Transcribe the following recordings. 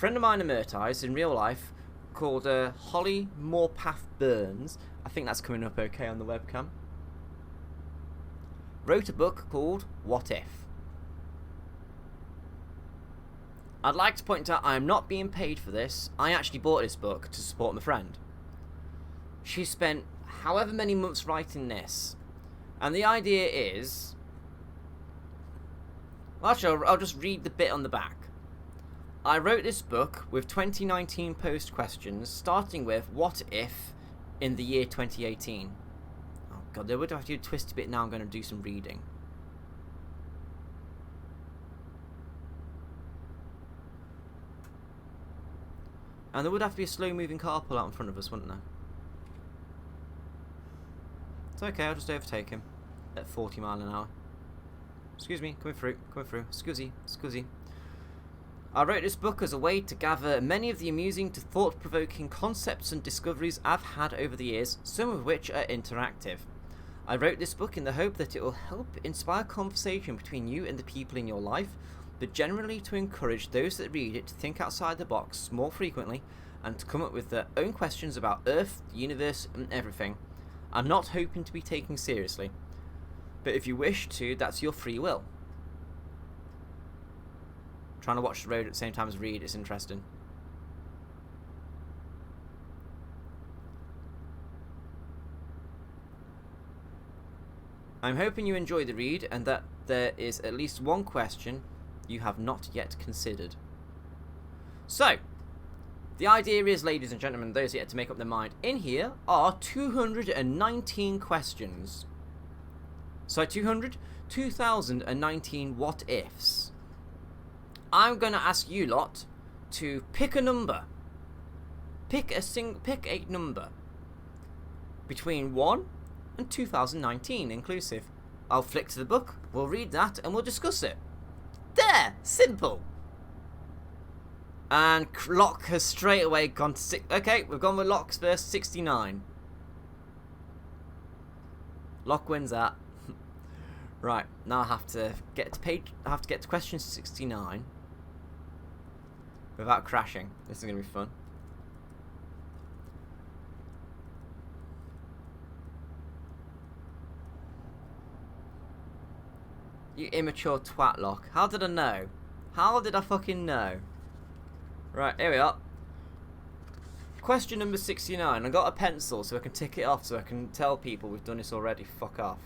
friend of mine in Murtais in real life called Holly Morpath Burns, I think that's coming up okay on the webcam, wrote a book called What If? I'd like to point out I am not being paid for this. I actually bought this book to support my friend. She spent however many months writing this, and the idea is... Well, actually, I'll just read the bit on the back. I wrote this book with 2019 post questions, starting with what if in the year 2018. Oh god, they would have to twist a bit now. I'm going to do some reading. And there would have to be a slow moving car pull out in front of us, wouldn't there? It's okay, I'll just overtake him at 40 miles an hour. Excuse me, coming through. Excusey. I wrote this book as a way to gather many of the amusing to thought-provoking concepts and discoveries I've had over the years, some of which are interactive. I wrote this book in the hope that it will help inspire conversation between you and the people in your life, but generally to encourage those that read it to think outside the box more frequently and to come up with their own questions about Earth, the universe, and everything. I'm not hoping to be taken seriously, but if you wish to, that's your free will. Trying to watch the road at the same time as read is interesting. I'm hoping you enjoy the read and that there is at least one question you have not yet considered. So, the idea is, ladies and gentlemen, those yet to make up their mind, in here are 219 questions. So 2019 what ifs. I'm going to ask you lot to pick a number. Pick a number between 1 and 2019 inclusive. I'll flick to the book, we'll read that, and we'll discuss it. There! Simple! And Locke has straight away gone to 6. Okay, we've gone with Locke's verse 69. Locke wins that. Right, now I have to get to question 69 without crashing. This is going to be fun. You immature twat, Locke. How did I know? How did I fucking know? Right, here we are. Question number 69. I got a pencil so I can tick it off so I can tell people we've done this already. Fuck off.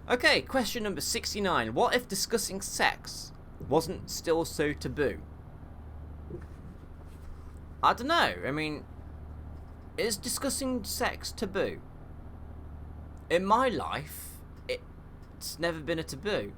Okay, question number 69. What if discussing sex wasn't still so taboo? I don't know. I mean, is discussing sex taboo? In my life, it's never been a taboo.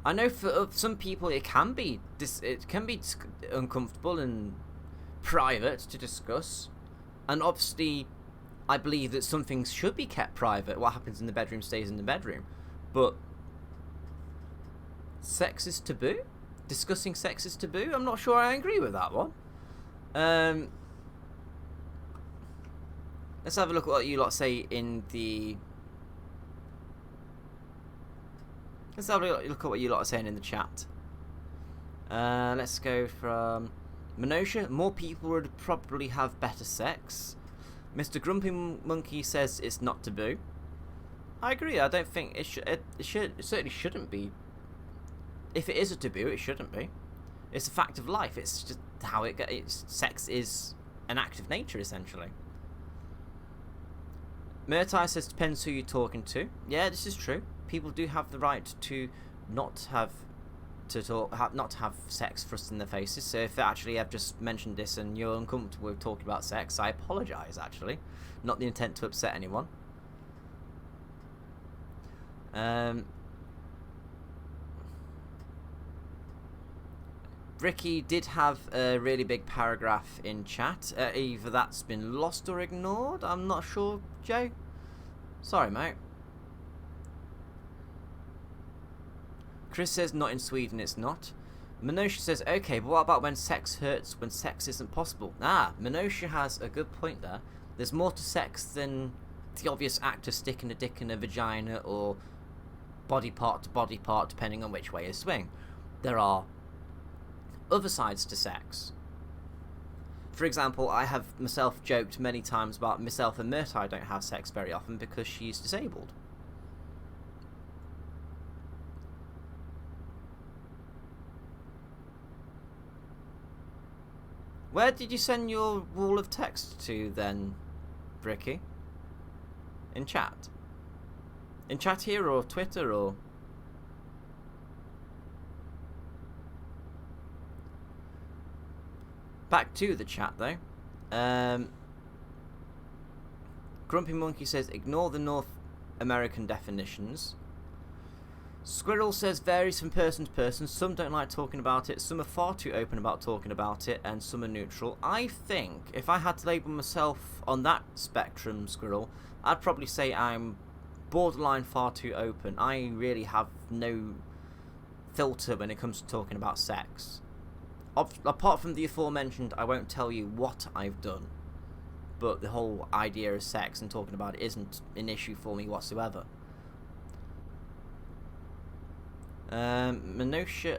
I know for some people it can be uncomfortable and private to discuss, and obviously I believe that some things should be kept private. What happens in the bedroom stays in the bedroom. But sex is taboo? Discussing sex is taboo? I'm not sure I agree with that one. Let's have a look at what you lot say in the... Let's have a look at what you lot are saying in the chat. Let's go from Minosha. More people would probably have better sex. Mr. Grumpy Monkey says it's not taboo. I agree. I don't think it should. It certainly shouldn't be. If it is a taboo, it shouldn't be. It's a fact of life. It's just how it goes. Sex is an act of nature, essentially. Murtai says depends who you're talking to. Yeah, this is true. People do have the right to not have sex thrust in their faces. So if actually I've just mentioned this and you're uncomfortable with talking about sex, I apologise. Actually, not the intent to upset anyone. Ricky did have a really big paragraph in chat. Either that's been lost or ignored. I'm not sure, Joe. Sorry, mate. Chris says not in Sweden, it's not. Minosha says, okay, but what about when sex hurts, when sex isn't possible? Minosha has a good point there. There's more to sex than the obvious act of sticking a dick in a vagina or body part to body part, depending on which way you swing. There are other sides to sex. For example, I have myself joked many times about myself and Myrtai don't have sex very often because she's disabled. Where did you send your wall of text to then, Bricky? In chat? In chat here or Twitter or... Back to the chat though. Grumpy Monkey says, ignore the North American definitions. Squirrel says, varies from person to person. Some don't like talking about it, some are far too open about talking about it, and some are neutral. I think, if I had to label myself on that spectrum, Squirrel, I'd probably say I'm borderline far too open. I really have no filter when it comes to talking about sex. Apart from the aforementioned, I won't tell you what I've done, but the whole idea of sex and talking about it isn't an issue for me whatsoever. Minosha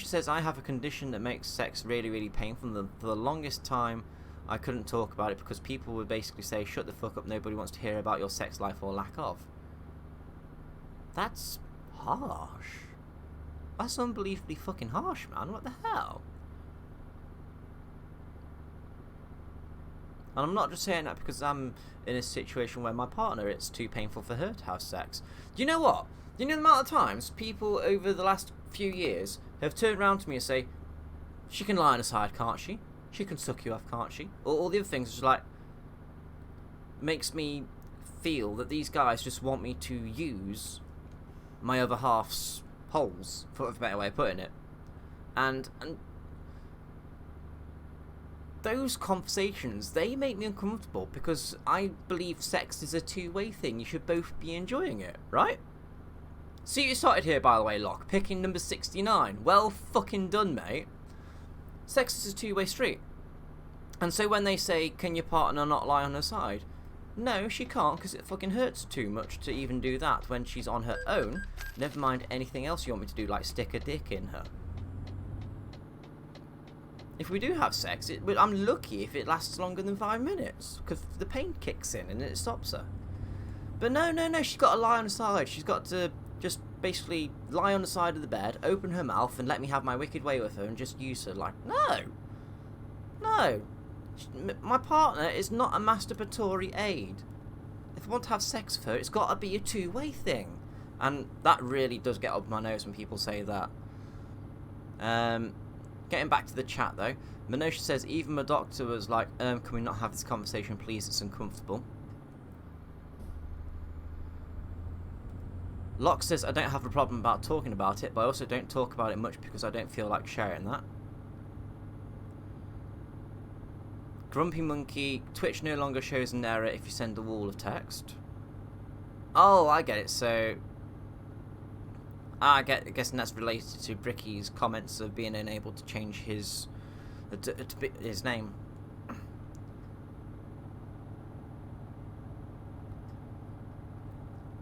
says, I have a condition that makes sex really, really painful. For the longest time, I couldn't talk about it because people would basically say, shut the fuck up, nobody wants to hear about your sex life or lack of. That's harsh. That's unbelievably fucking harsh, man. What the hell? And I'm not just saying that because I'm in a situation where my partner, it's too painful for her to have sex. Do you know what? Do you know the amount of times people over the last few years have turned around to me and say, she can lie on her side, can't she? She can suck you off, can't she? Or all the other things, just like, makes me feel that these guys just want me to use my other half's holes, for a better way of putting it. And those conversations, they make me uncomfortable because I believe sex is a two-way thing. You should both be enjoying it, right? See, you started here, by the way, Locke, picking number 69. Well fucking done, mate. Sex is a two-way street. And so when they say, can your partner not lie on her side? No, she can't, because it fucking hurts too much to even do that when she's on her own. Never mind anything else you want me to do, like stick a dick in her. If we do have sex, I'm lucky if it lasts longer than 5 minutes, because the pain kicks in and it stops her. But no, she's got to lie on her side. She's got to just basically lie on the side of the bed, open her mouth, and let me have my wicked way with her and just use her. Like, no. My partner is not a masturbatory aid. If I want to have sex with her, it's got to be a two-way thing. And that really does get up my nose when people say that. Getting back to the chat though, Minosha says, even my doctor was like, can we not have this conversation please, it's uncomfortable. Locke says, I don't have a problem about talking about it, but I also don't talk about it much because I don't feel like sharing that. Grumpy Monkey, Twitch no longer shows an error if you send a wall of text. Oh, I get it, so... I guess that's related to Bricky's comments of being unable to change his name.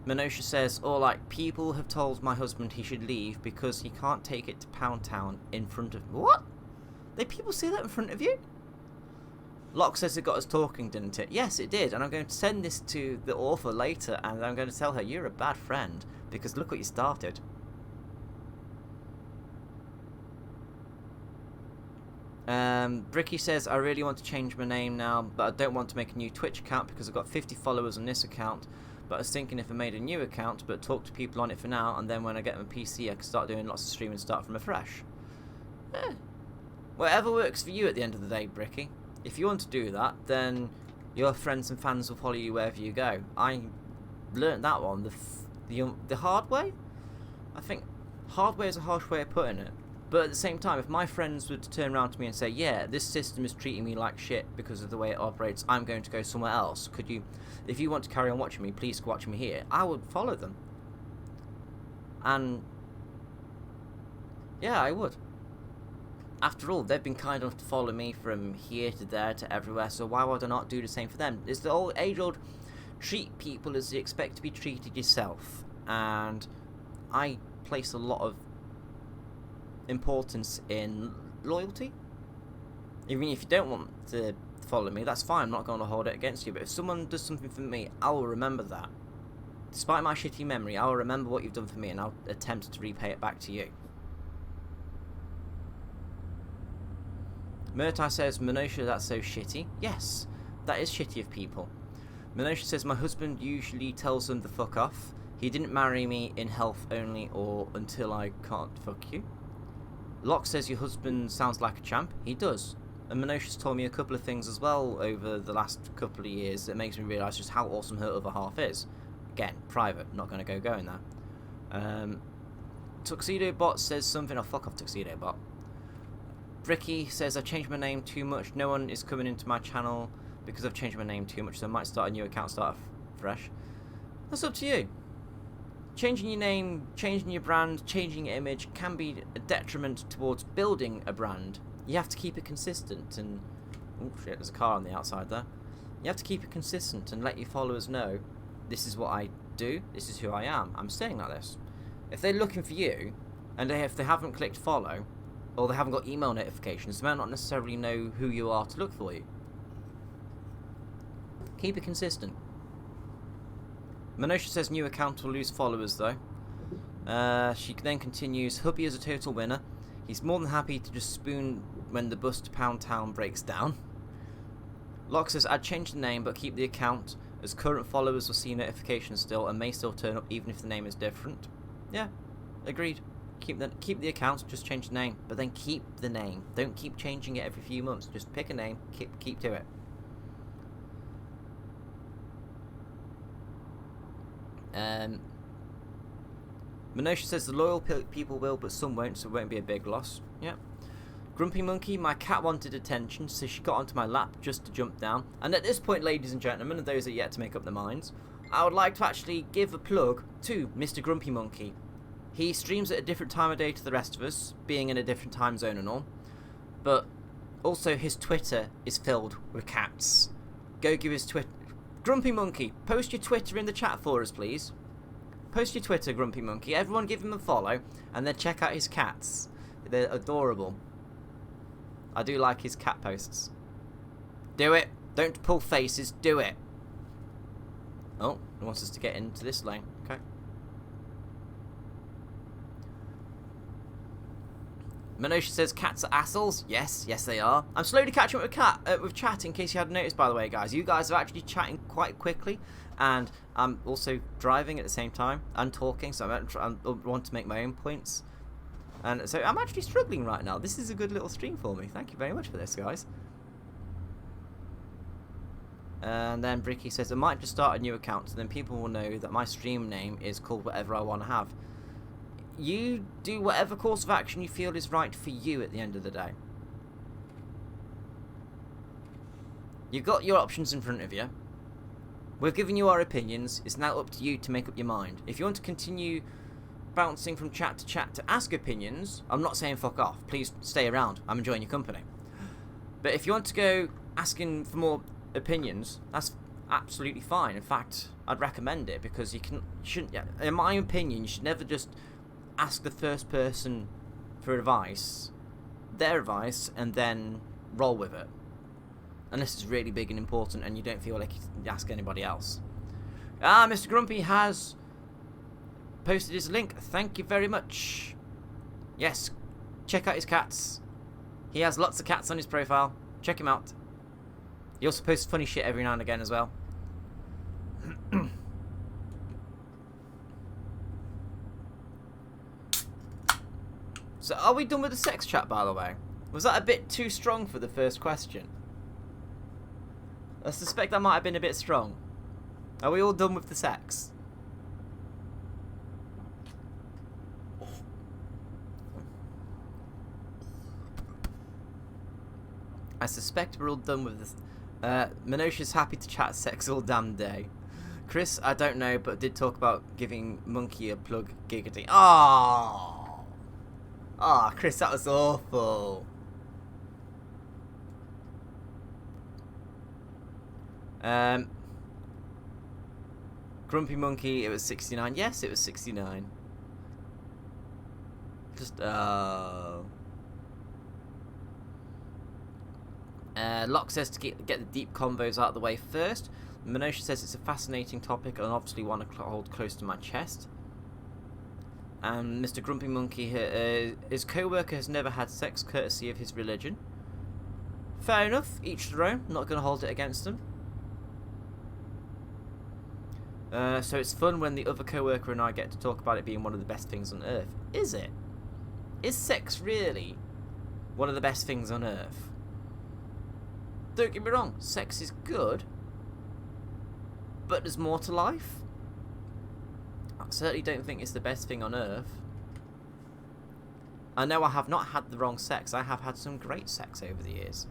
Minosha says, or like, people have told my husband he should leave because he can't take it to Pound Town in front of... What? Did people say that in front of you? Locke says it got us talking, didn't it? Yes, it did, and I'm going to send this to the author later, and I'm going to tell her, you're a bad friend, because look what you started. Bricky says, I really want to change my name now, but I don't want to make a new Twitch account because I've got 50 followers on this account. But I was thinking if I made a new account, but talk to people on it for now, and then when I get my PC, I can start doing lots of streaming and start from afresh. Whatever works for you at the end of the day, Bricky. If you want to do that, then your friends and fans will follow you wherever you go. I learnt that one the hard way. I think hard way is a harsh way of putting it. But at the same time, if my friends were to turn around to me and say, yeah, this system is treating me like shit because of the way it operates, I'm going to go somewhere else. Could you, if you want to carry on watching me, please watch me here. I would follow them. And, yeah, I would. After all, they've been kind enough to follow me from here to there to everywhere, so why would I not do the same for them? It's the old age-old treat people as you expect to be treated yourself. And I place a lot of importance in loyalty. Even if you don't want to follow me, that's fine. I'm not going to hold it against you. But if someone does something for me, I will remember that. Despite my shitty memory, I will remember what you've done for me, and I'll attempt to repay it back to you. Murtai says, Minosha, that's so shitty. Yes, that is shitty of people. Minosha says, my husband usually tells them to fuck off. He didn't marry me in health only or until I can't fuck you. Locke says, your husband sounds like a champ. He does. And Minosha's told me a couple of things as well over the last couple of years that makes me realise just how awesome her other half is. Again, private, not going to go in there. Tuxedo Bot says something. Oh, fuck off, Tuxedo Bot. Ricky says, I've changed my name too much. No one is coming into my channel because I've changed my name too much, so I might start a new account, start fresh. That's up to you. Changing your name, changing your brand, changing your image can be a detriment towards building a brand. You have to keep it consistent and... oh shit, there's a car on the outside there. You have to keep it consistent and let your followers know, this is what I do, this is who I am. I'm staying like this. If they're looking for you, and if they haven't clicked follow, or they haven't got email notifications, they might not necessarily know who you are to look for you. Keep it consistent. Minosha says new account will lose followers though. She then continues, hubby is a total winner. He's more than happy to just spoon when the bus to Pound Town breaks down. Locke says, I'd change the name but keep the account, as current followers will see notifications still and may still turn up even if the name is different. Yeah, agreed. Keep the account, just change the name, but then keep the name. Don't keep changing it every few months. Just pick a name, keep to it. Minosha says the loyal people will, but some won't, so it won't be a big loss. Yeah. Grumpy Monkey, my cat wanted attention, so she got onto my lap just to jump down. And at this point, ladies and gentlemen, and those that are yet to make up their minds, I would like to actually give a plug to Mr. Grumpy Monkey. He streams at a different time of day to the rest of us, being in a different time zone and all. But also his Twitter is filled with cats. Go give his Twitter... Grumpy Monkey, post your Twitter in the chat for us, please. Post your Twitter, Grumpy Monkey. Everyone give him a follow, and then check out his cats. They're adorable. I do like his cat posts. Do it. Don't pull faces. Do it. Oh, he wants us to get into this lane. Okay. Minosha says cats are assholes. Yes, yes they are. I'm slowly catching up with chat in case you hadn't noticed, by the way, guys. You guys are actually chatting quite quickly, and I'm also driving at the same time and talking, so I want to make my own points. And so I'm actually struggling right now. This is a good little stream for me. Thank you very much for this, guys. And then Bricky says, I might just start a new account, so then people will know that my stream name is called whatever I want to have. You do whatever course of action you feel is right for you at the end of the day. You've got your options in front of you. We've given you our opinions. It's now up to you to make up your mind. If you want to continue bouncing from chat to ask opinions, I'm not saying fuck off. Please stay around. I'm enjoying your company. But if you want to go asking for more opinions, that's absolutely fine. In fact, I'd recommend it because you shouldn't. In my opinion, you should never just ask the first person for advice, their advice, and then roll with it. Unless it's really big and important and you don't feel like you can ask anybody else. Mr. Grumpy has posted his link. Thank you very much. Yes, check out his cats. He has lots of cats on his profile. Check him out. He also posts funny shit every now and again as well. So, are we done with the sex chat, by the way? Was that a bit too strong for the first question? I suspect that might have been a bit strong. Are we all done with the sex? I suspect we're all done with this. Minosha's happy to chat sex all damn day. Chris, I don't know, but did talk about giving Monkey a plug giggity. Oh! Ah, oh, Chris, that was awful. Grumpy Monkey, it was 69. Yes, it was 69. Just, Locke says to get the deep combos out of the way first. Minosha says it's a fascinating topic and obviously one to hold close to my chest. And Mr. Grumpy Monkey, his co-worker has never had sex courtesy of his religion. Fair enough, each their own, not going to hold it against them. So it's fun when the other co-worker and I get to talk about it being one of the best things on earth. Is it? Is sex really one of the best things on earth? Don't get me wrong, sex is good, but there's more to life. I certainly don't think it's the best thing on earth. I know I have not had the wrong sex. I have had some great sex over the years.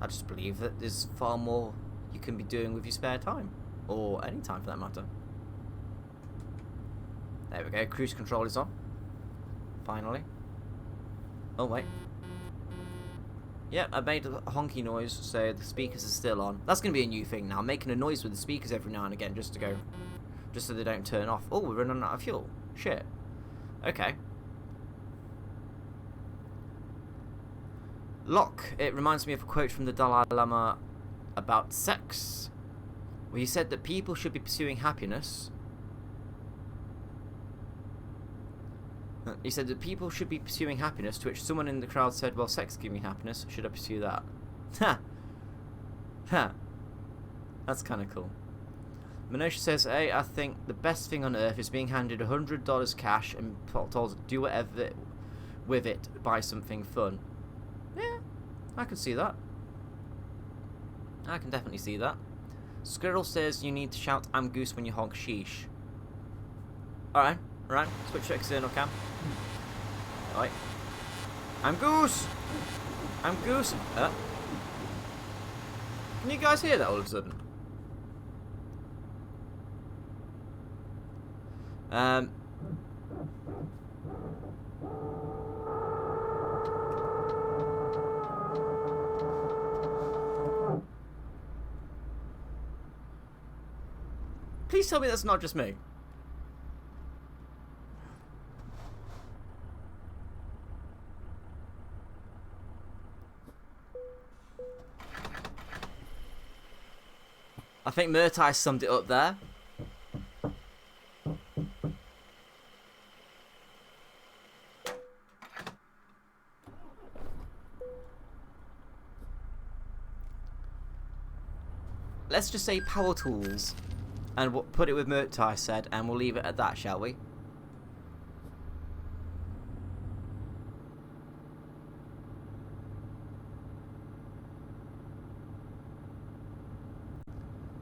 I just believe that there's far more you can be doing with your spare time. Or any time for that matter. There we go, cruise control is on. Finally. Oh wait. Yeah, I made a honky noise, so the speakers are still on. That's going to be a new thing now. I'm making a noise with the speakers every now and again just so they don't turn off. Oh, we're running out of fuel. Shit. Okay. Locke, it reminds me of a quote from the Dalai Lama about sex, where he said that people should be pursuing happiness. He said that people should be pursuing happiness, to which someone in the crowd said, well, sex gives me happiness, should I pursue that? Ha! Ha! That's kind of cool. Minosha says, hey, I think the best thing on earth is being handed $100 cash and told to do whatever with it, buy something fun. Yeah, I can see that. I can definitely see that. Squirrel says you need to shout, I'm Goose when you honk sheesh. Alright. Right, switch to external cam. Right. I'm Goose! I'm Goose! Can you guys hear that all of a sudden? Please tell me that's not just me. I think Murtai summed it up there. Let's just say power tools and put it with Murtai said, and we'll leave it at that, shall we?